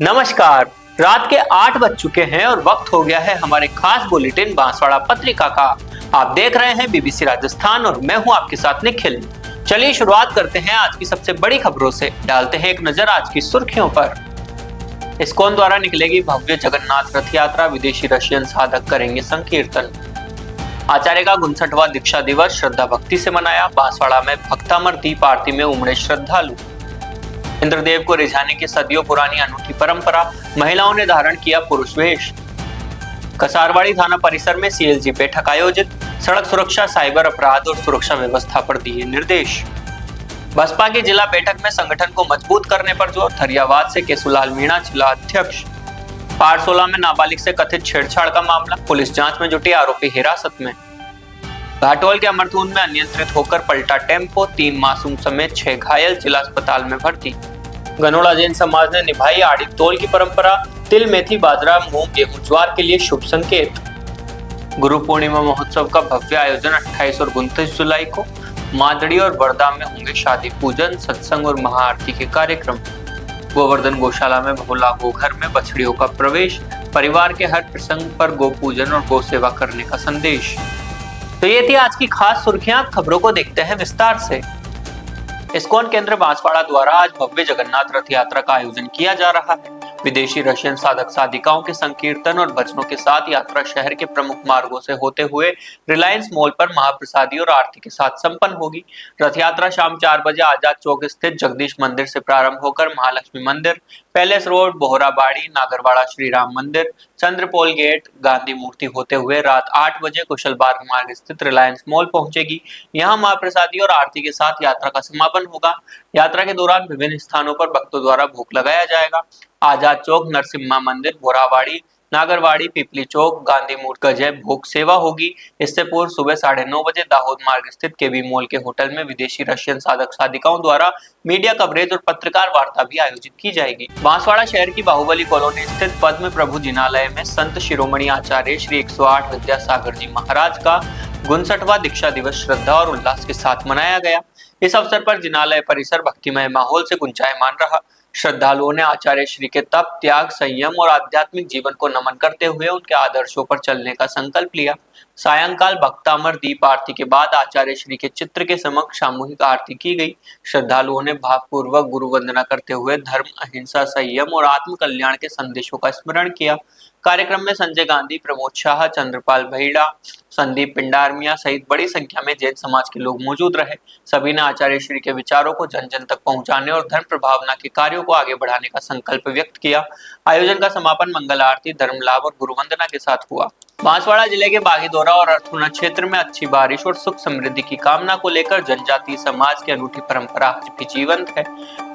नमस्कार। रात के 8 बज चुके हैं और वक्त हो गया है हमारे खास बुलेटिन बांसवाड़ा पत्रिका का। आप देख रहे हैं बीबीसी राजस्थान और मैं हूं आपके साथ निखिल। चलिए शुरुआत करते हैं आज की सबसे बड़ी खबरों से। डालते हैं एक नजर आज की सुर्खियों पर। इस्कॉन द्वारा निकलेगी भव्य जगन्नाथ रथ यात्रा, विदेशी रशियन साधक करेंगे संकीर्तन। आचार्य का 59वां दीक्षा दिवस श्रद्धा भक्ति से मनाया। बांसवाड़ा में भक्तामर दीप आरती में उमड़े श्रद्धालु। इंद्रदेव को रिझाने की सदियों पुरानी अनूठी परंपरा, महिलाओं ने धारण किया पुरुष वेश। कसारवाड़ी थाना परिसर में सीएलजी बैठक आयोजित, सड़क सुरक्षा, साइबर अपराध और सुरक्षा व्यवस्था पर दिए निर्देश। बसपा की जिला बैठक में संगठन को मजबूत करने पर जोर, थरियावाद से केशुलाल मीणा जिला अध्यक्ष। पारसोला में नाबालिग से कथित छेड़छाड़ का मामला, पुलिस जांच में जुटी, आरोपी हिरासत में। घाटोल के अमरतून में अनियंत्रित होकर पलटा टेम्पो, 3 मासूम समेत 6 घायल, जिला अस्पताल में भर्ती। गनोड़ा जैन समाज ने निभाई आड़ी तोल की परंपरा, तिल, मेथी, बाजरा, मूंग, गेहूं, ज्वार के लिए शुभ संकेत। गुरु पूर्णिमा महोत्सव का भव्य आयोजन 28 और 29 जुलाई को मादड़ी और बरदा में होंगे शादी, पूजन, सत्संग और महाआरती के कार्यक्रम। गोवर्धन गौशाला में भोला गोघर में बछड़ियों का प्रवेश, परिवार के हर प्रसंग पर गो पूजन और गौ सेवा करने का संदेश। तो ये थी आज की खास सुर्खियां। खबरों को देखते हैं विस्तार से। इस्कॉन केंद्र बांसवाड़ा द्वारा आज भव्य जगन्नाथ रथ यात्रा का आयोजन किया जा रहा है। विदेशी रशियन साधक साधिकाओं के संकीर्तन और भजनों के साथ यात्रा शहर के प्रमुख मार्गों से होते हुए रिलायंस मॉल पर महाप्रसादी और आरती के साथ संपन्न होगी। रथ यात्रा शाम 4 बजे आजाद चौक स्थित जगदीश मंदिर से प्रारंभ होकर महालक्ष्मी मंदिर, पैलेस रोड, बोहराबाड़ी, नागरवाड़ा श्री राम मंदिर, चंद्रपोल गेट, गांधी मूर्ति होते हुए रात 8 बजे कुशल बाग मार्ग स्थित रिलायंस मॉल पहुंचेगी। यहाँ महाप्रसादी और आरती के साथ यात्रा का समापन होगा। यात्रा के दौरान विभिन्न स्थानों पर भक्तों द्वारा भोग लगाया जाएगा। आजाद चौक, नरसिम्हा मंदिर, बोरावाड़ी, नागरवाड़ी, पिपली चौक, गांधी मूर्ति गजय भोग सेवा होगी। इससे पूर्व सुबह 9:30 बजे दाहोद मार्ग स्थित केबी मॉल के होटल में विदेशी रशियन साधक साधिकाओं द्वारा मीडिया कवरेज और पत्रकार वार्ता भी आयोजित की जाएगी। बांसवाड़ा शहर की बाहुबली कॉलोनी स्थित पद्म प्रभु जिनालय में संत शिरोमणि आचार्य श्री 108 विद्यासागर जी महाराज का 59वां दीक्षा दिवस श्रद्धा और उल्लास के साथ मनाया गया। इस अवसर पर जिनालय परिसर भक्तिमय माहौल से गुंजायमान रहा। श्रद्धालुओं ने आचार्य श्री के तप, त्याग, संयम और आध्यात्मिक जीवन को नमन करते हुए उनके आदर्शों पर चलने का संकल्प लिया। सायंकाल भक्तामर दीप आरती के बाद आचार्य श्री के चित्र के समक्ष सामूहिक आरती की गई। श्रद्धालुओं ने भावपूर्वक गुरु वंदना करते हुए धर्म, अहिंसा, संयम और आत्म कल्याण के संदेशों का स्मरण किया। कार्यक्रम में संजय गांधी, प्रमोद शाह, चंद्रपाल भैड़ा, संदीप पिंडारमिया सहित बड़ी संख्या में जैन समाज के लोग मौजूद रहे। सभी ने आचार्य श्री के विचारों को जन जन तक पहुंचाने और धर्म प्रभावना के कार्यों को आगे बढ़ाने का संकल्प व्यक्त किया। आयोजन का समापन मंगल आरती, धर्म लाभ और गुरु वंदना के साथ हुआ। बांसवाड़ा जिले के बागीदोरा और अर्थुना क्षेत्र में अच्छी बारिश और सुख समृद्धि की कामना को लेकर जनजातीय समाज की अनूठी परंपरा आज भी जीवंत है।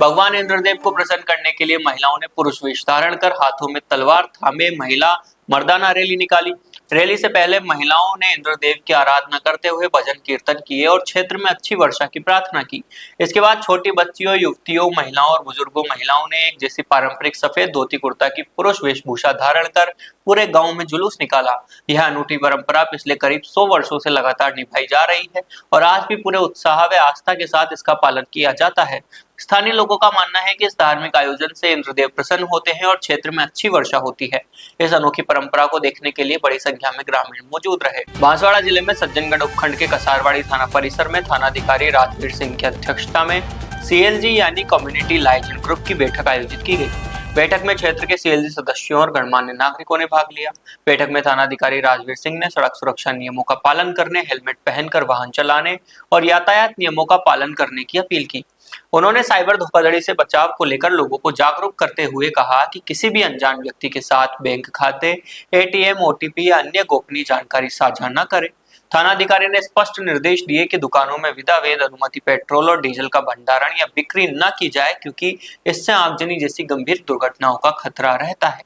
भगवान इंद्रदेव को प्रसन्न करने के लिए महिलाओं ने पुरुष वेश धारण कर हाथों में तलवार थामे महिला मर्दाना रैली निकाली। रैली से पहले महिलाओं ने इंद्रदेव की आराधना करते हुए भजन कीर्तन किए और क्षेत्र में अच्छी वर्षा की प्रार्थना की। इसके बाद छोटी बच्चियों, युवतियों, महिलाओं और बुजुर्गों महिलाओं ने एक जैसी पारंपरिक सफेद धोती कुर्ता की पुरुष वेशभूषा धारण कर पूरे गांव में जुलूस निकाला। यह अनूठी परंपरा पिछले करीब 100 वर्षों से लगातार निभाई जा रही है और आज भी पूरे उत्साह व आस्था के साथ इसका पालन किया जाता है। स्थानीय लोगों का मानना है कि इस धार्मिक आयोजन से इंद्रदेव प्रसन्न होते हैं और क्षेत्र में अच्छी वर्षा होती है। इस अनोखी परंपरा को देखने के लिए बड़ी संख्या में ग्रामीण मौजूद रहे। बांसवाड़ा जिले में सज्जनगढ़ उपखंड के कसारवाड़ी थाना परिसर में थानाधिकारी राजवीर सिंह की अध्यक्षता में सीएलजी यानी कम्युनिटी लाइजन ग्रुप की बैठक आयोजित की गई। बैठक में क्षेत्र के सीएलजी सदस्यों और गणमान्य नागरिकों ने भाग लिया। बैठक में थानाधिकारी राजवीर सिंह ने सड़क सुरक्षा नियमों का पालन करने, हेलमेट पहनकर वाहन चलाने और यातायात नियमों का पालन करने की अपील की। उन्होंने साइबर धोखाधड़ी से बचाव को लेकर लोगों को जागरूक करते हुए कहा कि किसी भी अनजान व्यक्ति के साथ बैंक खाते, एटीएम, ओटीपी या अन्य गोपनीय जानकारी साझा न करें। थानाधिकारी ने स्पष्ट निर्देश दिए कि दुकानों में विधावैध अनुमति पेट्रोल और डीजल का भंडारण या बिक्री न की जाए, क्योंकि इससे आगजनी जैसी गंभीर दुर्घटनाओं का खतरा रहता है।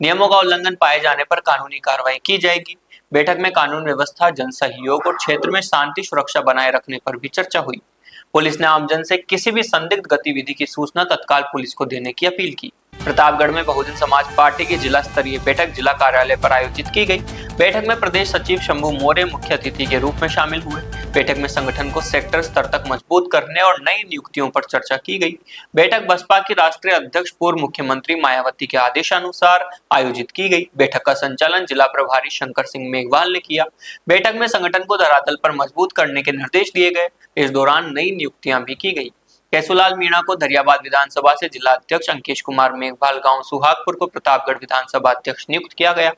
नियमों का उल्लंघन पाए जाने पर कानूनी कार्रवाई की जाएगी। बैठक में कानून व्यवस्था, जन सहयोग और क्षेत्र में शांति सुरक्षा बनाए रखने पर भी चर्चा हुई। पुलिस ने आमजन से किसी भी संदिग्ध गतिविधि की सूचना तत्काल पुलिस को देने की अपील की। प्रतापगढ़ में बहुजन समाज पार्टी की जिला स्तरीय बैठक जिला कार्यालय पर आयोजित की गई। बैठक में प्रदेश सचिव शंभू मौर्य मुख्य अतिथि के रूप में शामिल हुए। बैठक में संगठन को सेक्टर स्तर तक मजबूत करने और नई नियुक्तियों पर चर्चा की गई। बैठक बसपा की राष्ट्रीय अध्यक्ष पूर्व मुख्यमंत्री मायावती के आदेशानुसार आयोजित की गई। बैठक का संचालन जिला प्रभारी शंकर सिंह मेघवाल ने किया। बैठक में संगठन को धरातल पर मजबूत करने के निर्देश दिए गए। इस दौरान नई नियुक्तियां भी की गई। कैसुलाल मीणा को दरियाबाद विधानसभा से जिला अध्यक्ष, अंकेश कुमार मेघवाल गांव सुहागपुर को प्रतापगढ़ विधानसभा अध्यक्ष नियुक्त किया गया।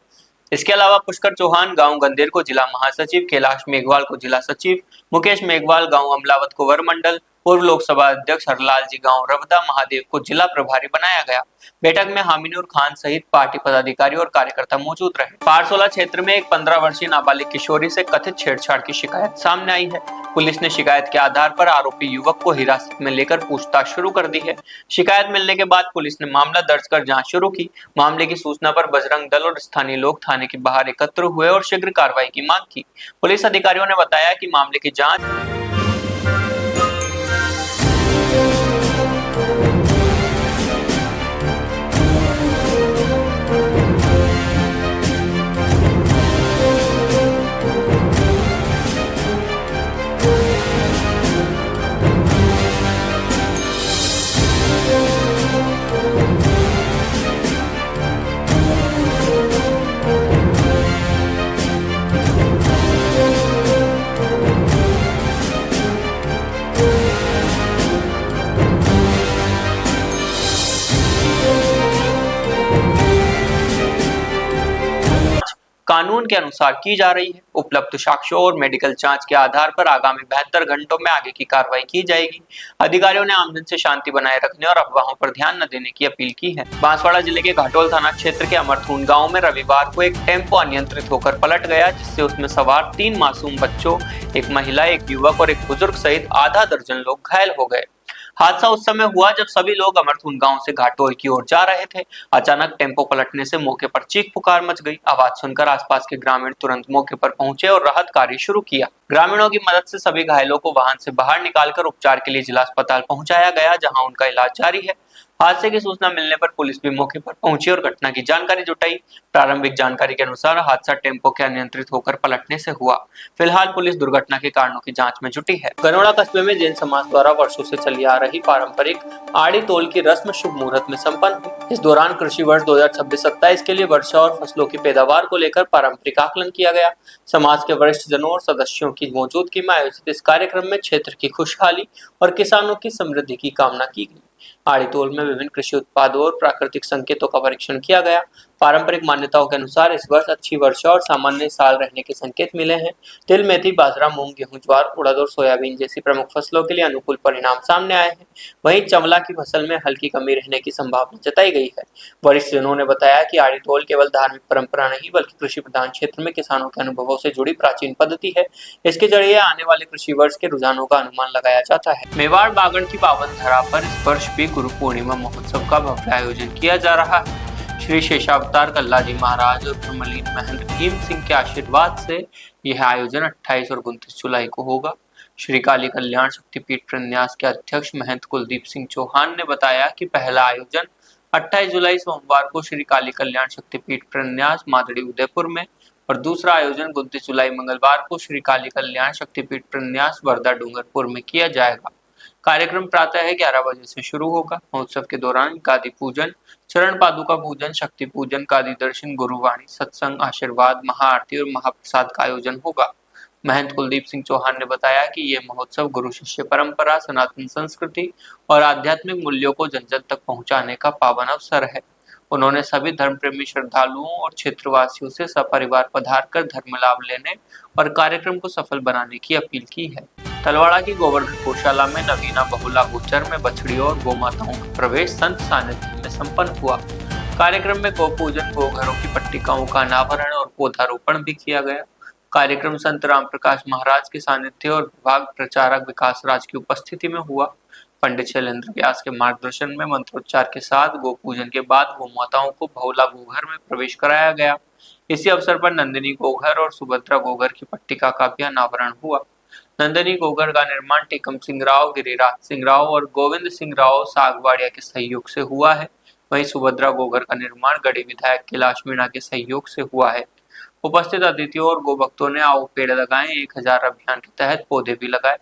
इसके अलावा पुष्कर चौहान गांव गंदेर को जिला महासचिव, कैलाश मेघवाल को जिला सचिव, मुकेश मेघवाल गांव अमलावत को वर मंडल, पूर्व लोकसभा अध्यक्ष हरलाल जी गांव रवदा महादेव को जिला प्रभारी बनाया गया। बैठक में हामिनुर खान सहित पार्टी पदाधिकारी और कार्यकर्ता मौजूद रहे। पारसोला क्षेत्र में एक 15 वर्षीय नाबालिग किशोरी से कथित छेड़छाड़ की शिकायत सामने आई है। पुलिस ने शिकायत के आधार पर आरोपी युवक को हिरासत में लेकर पूछताछ शुरू कर दी है। शिकायत मिलने के बाद पुलिस ने मामला दर्ज कर जांच शुरू की। मामले की सूचना पर बजरंग दल और स्थानीय लोग थाने के बाहर एकत्र हुए और शीघ्र कार्रवाई की मांग की। पुलिस अधिकारियों ने बताया कि मामले की जांच कानून के अनुसार की जा रही है। उपलब्ध साक्ष्यों और मेडिकल जांच के आधार पर आगामी 72 घंटों में आगे की कार्रवाई की जाएगी। अधिकारियों ने आमजन से शांति बनाए रखने और अफवाहों पर ध्यान न देने की अपील की है। बांसवाड़ा जिले के घाटोल थाना क्षेत्र के अमरथून गांव में रविवार को एक टेम्पो अनियंत्रित होकर पलट गया, जिससे उसमें सवार 3 मासूम बच्चों, एक महिला, एक युवक और एक बुजुर्ग सहित आधा दर्जन लोग घायल हो गए। हादसा उस समय हुआ जब सभी लोग अमरथून गांव से घाटोल की ओर जा रहे थे। अचानक टेम्पो पलटने से मौके पर चीख पुकार मच गई। आवाज सुनकर आसपास के ग्रामीण तुरंत मौके पर पहुंचे और राहत कार्य शुरू किया। ग्रामीणों की मदद से सभी घायलों को वाहन से बाहर निकालकर उपचार के लिए जिला अस्पताल पहुंचाया गया, जहां उनका इलाज जारी है। हादसे की सूचना मिलने पर पुलिस भी मौके पर पहुंची और घटना की जानकारी जुटाई। प्रारंभिक जानकारी के अनुसार हादसा टेम्पो के अनियंत्रित होकर पलटने से हुआ। फिलहाल पुलिस दुर्घटना के कारणों की जांच में जुटी है। गनौड़ा कस्बे में जैन समाज द्वारा वर्षों से चली आ रही पारंपरिक आड़ी तोल की रस्म शुभ मुहूर्त में संपन्न हुई। इस दौरान कृषि वर्ष 2026-27 के लिए वर्षा और फसलों की पैदावार को लेकर पारंपरिक आकलन किया गया। समाज के वरिष्ठ जनों और सदस्यों की मौजूदगी में आयोजित इस कार्यक्रम में क्षेत्र की खुशहाली और किसानों की समृद्धि की कामना की गई। आड़ी तोल में विभिन्न कृषि उत्पादों और प्राकृतिक संकेतों का परीक्षण किया गया। पारंपरिक मान्यताओं के अनुसार इस वर्ष अच्छी वर्षा और सामान्य साल रहने के संकेत मिले हैं। तिल, मेथी, बाजरा, मूंग, गेहूं, ज्वार, उड़द और सोयाबीन जैसी प्रमुख फसलों के लिए अनुकूल परिणाम सामने आए हैं। वहीं चंवला की फसल में हल्की कमी रहने की संभावना जताई गई है। वरिष्ठ जनों ने बताया कि आड़ी तोल केवल धार्मिक परंपरा नहीं बल्कि कृषि प्रधान क्षेत्र में किसानों के अनुभवों से जुड़ी प्राचीन पद्धति है। इसके जरिए आने वाले कृषि वर्ष के रुझानों का अनुमान लगाया जाता है। मेवाड़ बागड़ की पावन धरा पर इस वर्ष भी गुरु पूर्णिमा महोत्सव का भव्य आयोजन किया जा रहा है। श्री शेषावतार कल्लाजी महाराज और ब्रह्मलीन महंत भीम सिंह के आशीर्वाद से यह आयोजन 28 और 29 जुलाई को होगा। श्री काली कल्याण शक्तिपीठ प्रन्यास के अध्यक्ष महंत कुलदीप सिंह चौहान ने बताया कि पहला आयोजन 28 जुलाई सोमवार को श्री काली कल्याण शक्तिपीठ प्रन्यास मादड़ी उदयपुर में और दूसरा आयोजन 29 जुलाई मंगलवार को श्री काली कल्याण शक्तिपीठ प्रन्यास वर्धा डूंगरपुर में किया जाएगा। कार्यक्रम प्रातः 11 बजे से शुरू होगा। महोत्सव के दौरान गादी पूजन, चरण पादुका पूजन, शक्ति पूजन, गादी दर्शन, गुरुवाणी, सत्संग, आशीर्वाद, महाआरती और महाप्रसाद का आयोजन होगा। महंत कुलदीप सिंह चौहान ने बताया कि ये महोत्सव गुरु शिष्य परंपरा, सनातन संस्कृति और आध्यात्मिक मूल्यों को जन जन तक पहुंचाने का पावन अवसर है। उन्होंने सभी धर्म प्रेमी श्रद्धालुओं और क्षेत्रवासियों से सपरिवार पधार कर धर्म लाभ लेने और कार्यक्रम को सफल बनाने की अपील की है। तलवाड़ा की गोवर्धन गौशाला में नवीना बहुला गोचर में बछड़ियों और गोमाताओं का प्रवेश संत सानिध्य में संपन्न हुआ। कार्यक्रम में गौ पूजन, गोघरों की पट्टिकाओं का अनावरण और पौधारोपण भी किया गया। कार्यक्रम संत राम प्रकाश महाराज के सानिध्य और विभाग प्रचारक विकास राज की उपस्थिति में हुआ। पंडित शैलेंद्र व्यास के मार्गदर्शन में मंत्रोच्चार के साथ गो पूजन के बाद गौ माताओं को बहुला गोघर में प्रवेश कराया गया। इसी अवसर पर नंदिनी गोघर और सुभद्रा गोघर की पट्टिका का भी अनावरण हुआ। नंदिनी गोघर का निर्माण टेकम सिंह राव, गिरिराज सिंह राव और गोविंद सिंह राव सागवाड़िया के सहयोग से हुआ है। वहीं सुभद्रा गोघर का निर्माण गढ़ी विधायक कैलाश मीणा के सहयोग से हुआ है। उपस्थित अतिथियों और गोभक्तों ने आओ पेड़ लगाएं 1000 अभियान के तहत पौधे भी लगाए।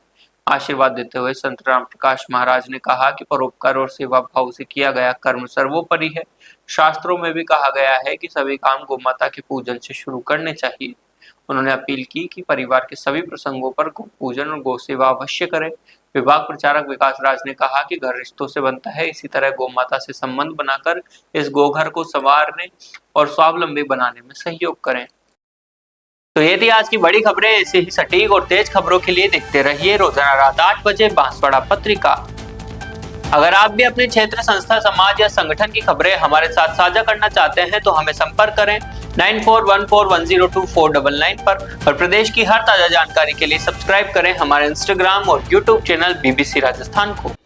आशीर्वाद देते हुए संत राम प्रकाश महाराज ने कहा कि परोपकार और सेवा भाव से किया गया कर्म सर्वोपरि है। शास्त्रों में भी कहा गया है कि सभी काम गोमाता के पूजन से शुरू करने चाहिए। उन्होंने अपील की कि परिवार के सभी प्रसंगों पर गो पूजन और गौ सेवा अवश्य करें। विभाग प्रचारक विकास राज ने कहा कि घर रिश्तों से बनता है, इसी तरह गोमाता से संबंध बनाकर इस गोघर को संवारने और स्वावलंबी बनाने में सहयोग करें। तो ये थी आज की बड़ी खबरें। ऐसे ही सटीक और तेज खबरों के लिए देखते रहिए रोजाना रात 8 बजे बांसवाड़ा पत्रिका। अगर आप भी अपने क्षेत्र, संस्था, समाज या संगठन की खबरें हमारे साथ साझा करना चाहते हैं तो हमें संपर्क करें 9414102499 पर और प्रदेश की हर ताजा जानकारी के लिए सब्सक्राइब करें हमारे इंस्टाग्राम और यूट्यूब चैनल BBC राजस्थान को।